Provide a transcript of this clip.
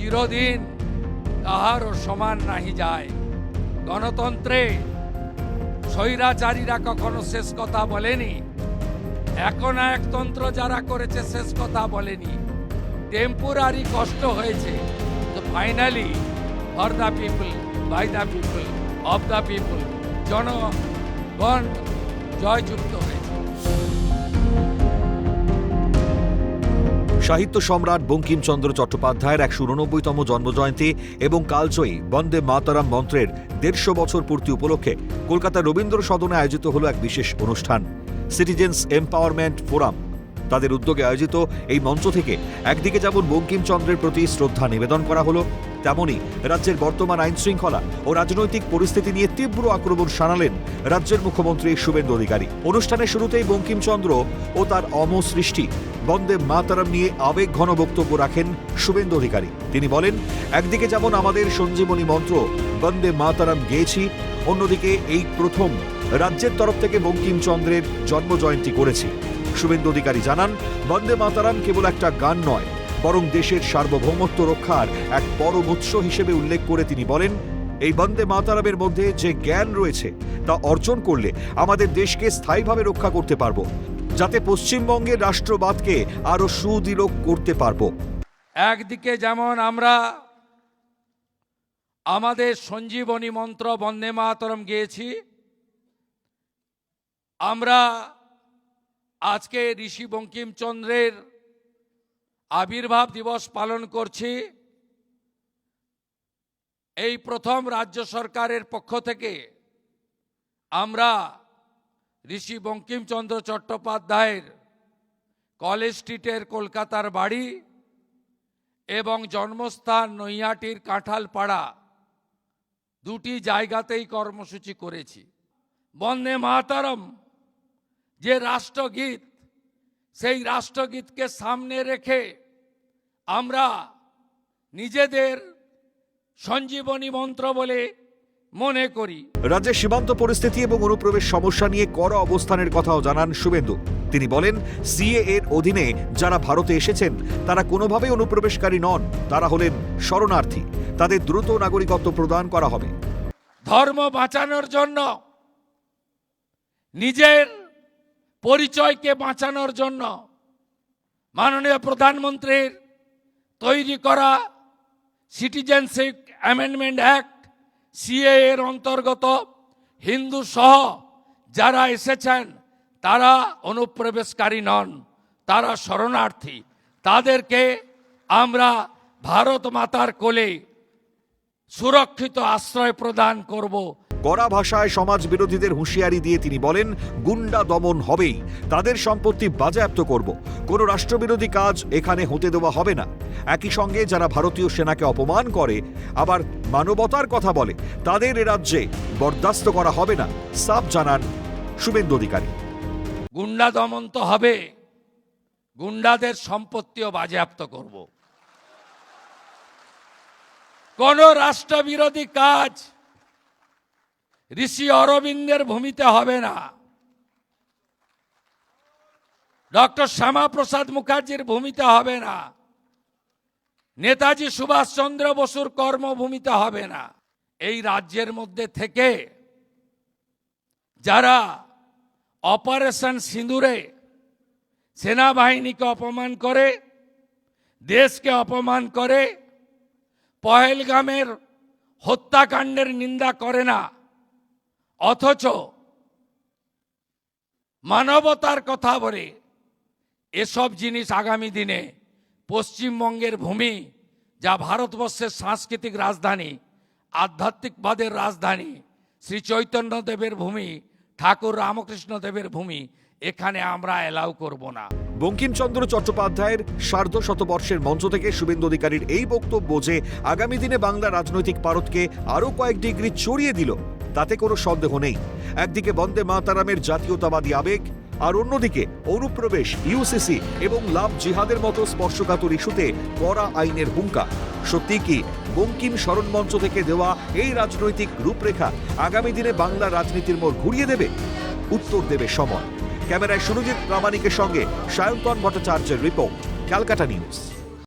চিরদিন কাহারও সমান নাহি যায়। গণতন্ত্রে স্বৈরাচারীরা কখনো শেষ কথা বলেনি, এখন একতন্ত্র যারা করেছে শেষ কথা বলেনি। টেম্পোরারি কষ্ট হয়েছে, তো finally for the people, by the people, of the people, জনগণ জয়যুক্ত হয়েছে। সাহিত্য সম্রাট বঙ্কিমচন্দ্র চট্টোপাধ্যায়ের ১৮৯তম জন্মজয়ন্তী এবং কালজয়ী বন্দে মাতরম মন্ত্রের ১৫০ বছর পূর্তি উপলক্ষে কলকাতার রবীন্দ্র সদনে আয়োজিত হল এক বিশেষ অনুষ্ঠান, সিটিজেন্স এম্পাওয়ারমেন্ট ফোরাম। তাদের উদ্যোগে আয়োজিত এই মঞ্চ থেকে একদিকে যেমন বঙ্কিমচন্দ্রের প্রতি শ্রদ্ধা নিবেদন করা হলো, তেমনি রাজ্যের বর্তমান আইন শৃঙ্খলা ও রাজনৈতিক পরিস্থিতি নিয়ে তীব্র আক্রমণ শানালেন রাজ্যের মুখ্যমন্ত্রী শুভেন্দু অধিকারী। অনুষ্ঠানের শুরুতেই বঙ্কিমচন্দ্র ও তার অমর সৃষ্টি বন্দে মাতরম নিয়ে আবেগঘন বক্তব্য রাখেন শুভেন্দু অধিকারী। তিনি বলেন, একদিকে যেমন আমাদের সঞ্জীবনী মন্ত্র বন্দে মাতরম গেয়েছি, অন্যদিকে এই প্রথম রাজ্যের তরফ থেকে বঙ্কিমচন্দ্রের জন্মজয়ন্তী করেছি। শুভেন্দু অধিকারী জানান, বন্দে মাতরম কেবল একটা গান নয়, বরং দেশের সার্বভৌমত্ব রক্ষার এক পরম উৎস হিসেবে উল্লেখ করে তিনি বলেন, এই বন্দে মাতরমের মধ্যে যে জ্ঞান রয়েছে তা অর্জন করলে আমাদের দেশকে স্থায়ীভাবে রক্ষা করতে পারবো, যাতে পশ্চিমবঙ্গের রাষ্ট্রবাদকে আরো সুদৃঢ় করতে পারবো। একদিকে যেমন আমরা আমাদের সঞ্জীবনী মন্ত্র বন্দে মাতরম গেয়েছি, আমরা আজকে ঋষি বঙ্কিমচন্দ্রের আবির্ভাব দিবস পালন করছি। এই প্রথম রাজ্য সরকারের পক্ষ থেকে আমরা ঋষি বঙ্কিমচন্দ্র চট্টোপাধ্যায়ের কলেজ স্ট্রিটের কলকাতার বাড়ি এবং জন্মস্থান নৈহাটির কাঁঠালপাড়া দুটি জায়গাতেই কর্মসূচি করেছি। বন্দে মাতরম যে রাষ্ট্রগীত, সেই রাষ্ট্রগীতকে সামনে রেখে আমরা নিজেদের সঞ্জীবনী মন্ত্র বলে মনে করি। রাজ্যের সীমান্ত পরিস্থিতি এবং অনুপ্রবেশ সমস্যা নিয়ে কড়া অবস্থানের কথাও জানান শুভেন্দু। তিনি বলেন, সিএ এর অধীনে যারা ভারতে এসেছেন তারা কোনোভাবেই অনুপ্রবেশকারী নন, তারা হলেন শরণার্থী। তাদের দ্রুত নাগরিকত্ব প্রদান করা হবে। ধর্ম বাঁচানোর জন্য, নিজের পরিচয়কে বাঁচানোর জন্য মাননীয় প্রধানমন্ত্রীর তৈরি করা সিটিজেনশিপ অ্যামেন্ডমেন্ট অ্যাক্ট সিএ এর অন্তর্গত হিন্দু সহ যারা এসেছেন তারা অনুপ্রবেশকারী নন, তারা শরণার্থী। তাদেরকে আমরা ভারত মাতার কোলে সুরক্ষিত আশ্রয় প্রদান করব। কড়া ভাষায় সমাজ বিরোধীদের হুঁশিয়ারি দিয়ে তিনি বলেন, গুন্ডা দমন হবেই, তাদের সম্পত্তি বাজেয়াপ্ত করব, কোনো রাষ্ট্রবিরোধী কাজ এখানে হতে দেওয়া হবে না। একই সঙ্গে যারা ভারতীয় সেনাকে অপমান করে আবার মানবতার কথা বলে, তাদের এ রাজ্যে বরদাস্ত করা হবে না, সাফ জানান শুভেন্দু অধিকারী। গুন্ডা দমন তো হবে, গুন্ডাদের সম্পত্তিও বাজেয়াপ্ত করব। কোন রাষ্ট্রবিরোধী কাজ ঋষি অরবিন্দের ভূমিতে হবে না, ডক্টর শ্যামাপ্রসাদ মুখার্জির ভূমিতে হবে না, নেতাজি সুভাষচন্দ্র বসুর কর্মভূমিতে হবে না। এই রাজ্যের মধ্যে থেকে যারা অপারেশন সিঁদুরে সেনাবাহিনীকে অপমান করে, দেশকে অপমান করে, পহেলগামের হত্যাকাণ্ডের নিন্দা করে না, অথচ মানবতার কথা বলে, এসব জিনিস আগামী দিনে পশ্চিমবঙ্গের ভূমি, যা ভারতবর্ষের সাংস্কৃতিক রাজধানী, আধ্যাত্মিকবাদের রাজধানী, শ্রী চৈতন্যদেবের ভূমি, ঠাকুর রামকৃষ্ণ দেবের ভূমি, এখানে আমরা অ্যালাউ করব না। বঙ্কিমচন্দ্র চট্টোপাধ্যায়ের সার্ধশতবর্ষের মঞ্চ থেকে শুভেন্দু অধিকারীর এই বক্তব্য যে আগামী দিনে বাংলা রাজনৈতিক পারদকে আরো কয়েক ডিগ্রি চড়িয়ে দিল, তাতে কোনো সন্দেহ নেই। একদিকে বন্দে মাতরমের জাতীয়তাবাদী আবেগ, আর অন্যদিকে অনুপ্রবেশ, ইউসিসি এবং লাভ জিহাদের মতো স্পর্শকাতর ইস্যুতে কড়া আইনের হুঙ্কার। সত্যি কি বঙ্কিম স্মরণ মঞ্চ থেকে দেওয়া এই রাজনৈতিক রূপরেখা আগামী দিনে বাংলা রাজনীতির মোড় ঘুরিয়ে দেবে? উত্তর দেবে সময়। ক্যামেরায় সুরজিৎ প্রামাণিকের সঙ্গে সায়ন্তন ভট্টাচার্যের রিপোর্ট, ক্যালকাটা নিউজ।